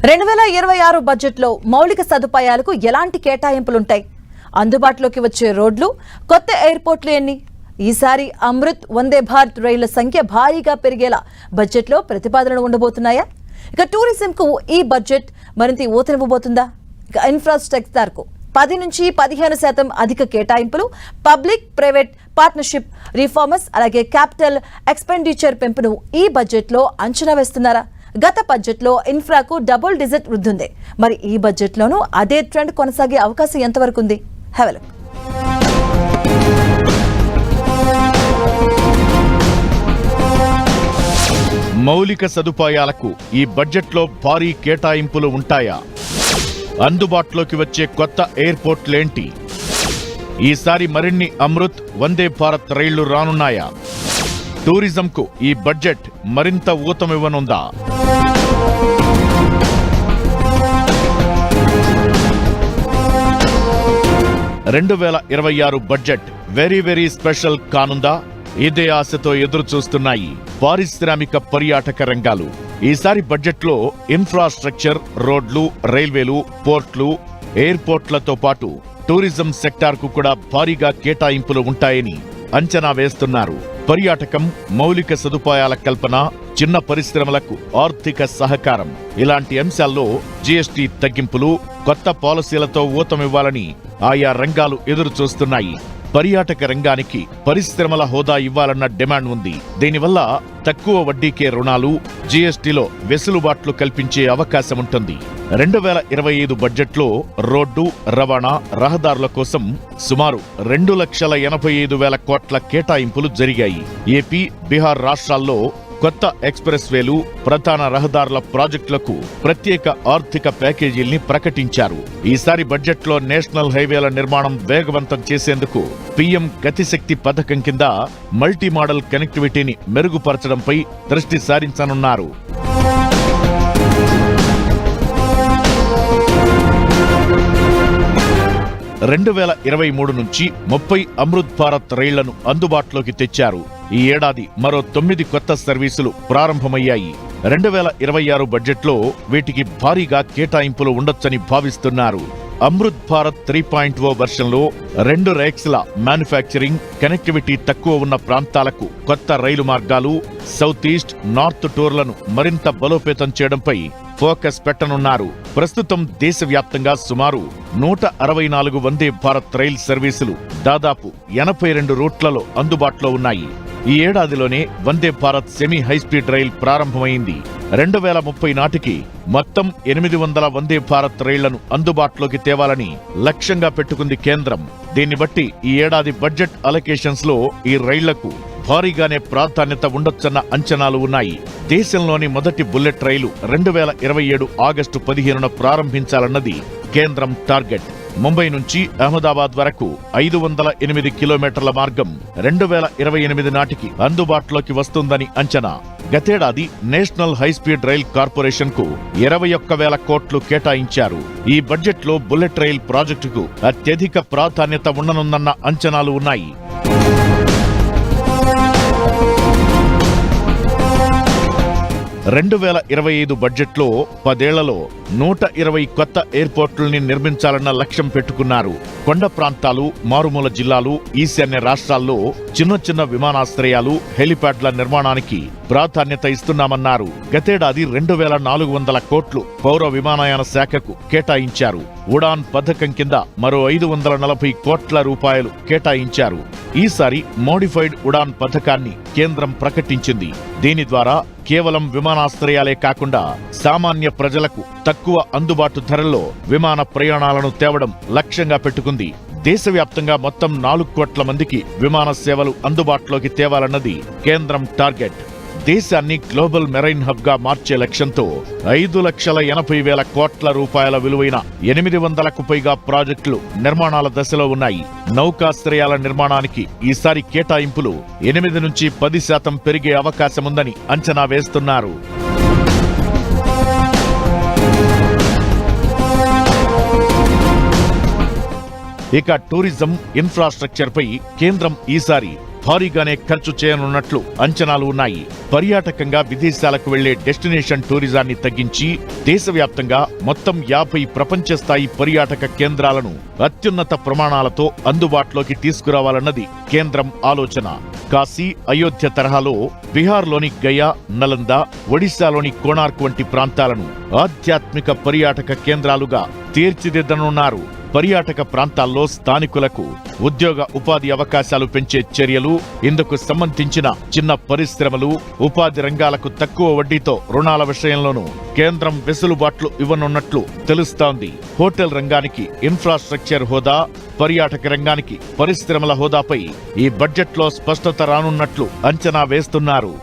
2026 బడ్జెట్లో మౌలిక సదుపాయాలకు ఎలాంటి కేటాయింపులుంటాయి? అందుబాటులోకి వచ్చే రోడ్లు, కొత్త ఎయిర్పోర్ట్లు ఎన్ని? ఈసారి అమృత్, వందే భారత్ రైళ్ల సంఖ్య భారీగా పెరిగేలా బడ్జెట్లో ప్రతిపాదనలు ఉండబోతున్నాయా? ఇక టూరిజంకు ఈ బడ్జెట్ మరింత ఊతనివ్వబోతుందా? ఇక ఇన్ఫ్రాస్ట్రక్చర్కు 10 నుంచి 15% అధిక కేటాయింపులు, పబ్లిక్ ప్రైవేట్ పార్ట్నర్షిప్ రిఫార్మర్స్, అలాగే క్యాపిటల్ ఎక్స్పెండిచర్ పెంపును ఈ బడ్జెట్లో అంచనా వేస్తున్నారా? గత బడ్జెట్లో ఇన్ఫ్రాకు డబుల్ డిజిట్ వృద్ధి ఉంది. మరి ఈ బడ్జెట్లోనూ అదే ట్రెండ్ కొనసాగే అవకాశం ఎంతవరకు ఉంది? Have a look. మౌలిక సదుపాయాలకు ఈ బడ్జెట్లో భారీ కేటాయింపులు ఉంటాయా? అందుబాటులోకి వచ్చే కొత్త ఎయిర్పోర్ట్లేంటి? ఈసారి మరిన్ని అమృత్, వందే భారత్ రైళ్లు రానున్నాయా? టూరిజంకు ఈ బడ్జెట్ మరింత ఊతమివ్వనుందా? 2026 బడ్జెట్ వెరీ స్పెషల్ కానుందా? ఇదే ఆశతో ఎదురు చూస్తున్నాయి పారిశ్రామిక పర్యాటక రంగాలు. ఈసారి బడ్జెట్లో ఇన్ఫ్రాస్ట్రక్చర్, రోడ్లు, రైల్వేలు, పోర్ట్లు, ఎయిర్పోర్ట్లతో పాటు టూరిజం సెక్టార్కు కూడా భారీగా కేటాయింపులు ఉంటాయని అంచనా వేస్తున్నారు. పర్యాటకం, మౌలిక సదుపాయాల కల్పన, చిన్న పరిశ్రమలకు ఆర్థిక సహకారం ఇలాంటి అంశాల్లో జీఎస్టీ తగ్గింపులు, కొత్త పాలసీలతో ఊతమివ్వాలని ఆయా రంగాలు ఎదురు చూస్తున్నాయి. పర్యాటక రంగానికి పరిశ్రమల హోదా ఇవ్వాలన్న డిమాండ్ ఉంది. దీనివల్ల తక్కువ వడ్డీకే రుణాలు, జీఎస్టీలో వెసులుబాట్లు కల్పించే అవకాశం ఉంటుంది. 2025 బడ్జెట్లో రోడ్డు, రవాణా, రహదారుల కోసం సుమారు 2,85,000 కోట్ల కేటాయింపులు జరిగాయి. ఏపీ, బీహార్ రాష్ట్రాల్లో కొత్త ఎక్స్ప్రెస్ వేలు, ప్రధాన రహదారుల ప్రాజెక్టులకు ప్రత్యేక ఆర్థిక ప్యాకేజీల్ని ప్రకటించారు. ఈసారి బడ్జెట్లో నేషనల్ హైవేల నిర్మాణం వేగవంతం చేసేందుకు పీఎం గతిశక్తి పథకం కింద మల్టీ మోడల్ కనెక్టివిటీని మెరుగుపరచడంపై దృష్టి సారించనున్నారు. రెండు 2023 నుంచి 30 అమృత్ భారత్ రైళ్లను అందుబాటులోకి తెచ్చారు. ఈ ఏడాది మరో 9 కొత్త సర్వీసులు ప్రారంభమయ్యాయి. 2026 బడ్జెట్లో వీటికి భారీగా కేటాయింపులు ఉండొచ్చని భావిస్తున్నారు. అమృత్ భారత్ 3.0 వెర్షన్లో 2 రేక్స్ల మ్యానుఫ్యాక్చరింగ్, కనెక్టివిటీ తక్కువ ఉన్న ప్రాంతాలకు కొత్త రైలు మార్గాలు, సౌత్ ఈస్ట్, నార్త్ టూర్లను మరింత బలోపేతం చేయడంపై ఫోకస్ పెట్టనున్నారు. ప్రస్తుతం దేశవ్యాప్తంగా సుమారు 164 వందే భారత్ రైల్ సర్వీసులు దాదాపు 82 రూట్లలో అందుబాటులో ఉన్నాయి. ఈ ఏడాదిలోనే Vande Bharat semi high speed rail ప్రారంభమైంది. 2030 నాటికి మొత్తం 800 వందే భారత్ రైళ్లను అందుబాటులోకి తేవాలని లక్ష్యంగా పెట్టుకుంది కేంద్రం. దీన్ని బట్టి ఈ ఏడాది బడ్జెట్ అలొకేషన్స్ లో ఈ రైళ్లకు భారీగానే ప్రాధాన్యత ఉండొచ్చన్న అంచనాలు ఉన్నాయి. దేశంలోని మొదటి బుల్లెట్ రైలు 2027 ఆగస్టు 15న ప్రారంభించాలన్నది కేంద్రం టార్గెట్. ముంబై నుంచి అహ్మదాబాద్ వరకు 508 కిలోమీటర్ల మార్గం 2028 నాటికి అందుబాటులోకి వస్తుందని అంచనా. గతేడాది నేషనల్ హైస్పీడ్ రైల్ కార్పొరేషన్ కు 21,000 కోట్లు కేటాయించారు. ఈ బడ్జెట్లో బుల్లెట్ రైల్ ప్రాజెక్టుకు అత్యధిక ప్రాధాన్యత ఉండనుందన్న అంచనాలు ఉన్నాయి. 2025 బడ్జెట్లో 10 ఏళ్లలో 120 కొత్త ఎయిర్పోర్టుల్ని నిర్మించాలన్న లక్ష్యం పెట్టుకున్నారు. కొండ ప్రాంతాలు, మారుమూల జిల్లాలు, ఈశాన్య రాష్ట్రాల్లో చిన్న విమానాశ్రయాలు, హెలిప్యాడ్ల నిర్మాణానికి ప్రాధాన్యత ఇస్తున్నామన్నారు. గతేడాది 2,400 కోట్లు పౌర విమానయాన శాఖకు కేటాయించారు. ఉడాన్ పథకం కింద మరో 540 కోట్ల రూపాయలు కేటాయించారు. ఈసారి మోడిఫైడ్ ఉడాన్ పథకాన్ని కేంద్రం ప్రకటించింది. దీని ద్వారా కేవలం విమానాశ్రయాలే కాకుండా సామాన్య ప్రజలకు తక్కువ అందుబాటు ధరల్లో విమాన ప్రయాణాలను తేవడం లక్ష్యంగా పెట్టుకుంది. దేశవ్యాప్తంగా మొత్తం 4 కోట్ల మందికి విమాన సేవలు అందుబాటులోకి తేవాలన్నది కేంద్రం టార్గెట్. దేశాన్ని గ్లోబల్ మెరైన్ హబ్ గా మార్చే లక్ష్యంతో 5,80,000 కోట్ల రూపాయల విలువైన 800కు పైగా ప్రాజెక్టులు నిర్మాణాల దశలో ఉన్నాయి. నౌకాశ్రయాల నిర్మాణానికి ఈసారి కేటాయింపులు 8 నుంచి 10% పెరిగే అవకాశముందని అంచనా వేస్తున్నారు. ఇక టూరిజం, ఇన్ఫ్రాస్ట్రక్చర్ పై కేంద్రం ఈసారి భారీగానే ఖర్చు చేయనున్నట్లు అంచనాలు ఉన్నాయి. పర్యాటకంగా విదేశాలకు వెళ్లే డెస్టినేషన్ టూరిజాన్ని తగ్గించి దేశవ్యాప్తంగా మొత్తం 50 ప్రపంచ స్థాయి పర్యాటక కేంద్రాలను అత్యున్నత ప్రమాణాలతో అందుబాటులోకి తీసుకురావాలన్నది కేంద్రం ఆలోచన. కాశీ, అయోధ్య తరహాలో బీహార్లోని గయా, నలంద, ఒడిశాలోని కోణార్క్ వంటి ప్రాంతాలను ఆధ్యాత్మిక పర్యాటక కేంద్రాలుగా తీర్చిదిద్దనున్నారు. పర్యాటక ప్రాంతాల్లో స్థానికులకు ఉద్యోగ ఉపాధి అవకాశాలు పెంచే చర్యలు, ఇందుకు సంబంధించిన చిన్న పరిశ్రమలు, ఉపాధి రంగాలకు తక్కువ వడ్డీతో రుణాల విషయంలోనూ కేంద్రం వెసులుబాట్లు ఇవ్వనున్నట్లు తెలుస్తోంది. హోటల్ రంగానికి ఇన్ఫ్రాస్ట్రక్చర్ హోదా, పర్యాటక రంగానికి పరిశ్రమల హోదాపై ఈ బడ్జెట్లో స్పష్టత రానున్నట్లు అంచనా వేస్తున్నారు.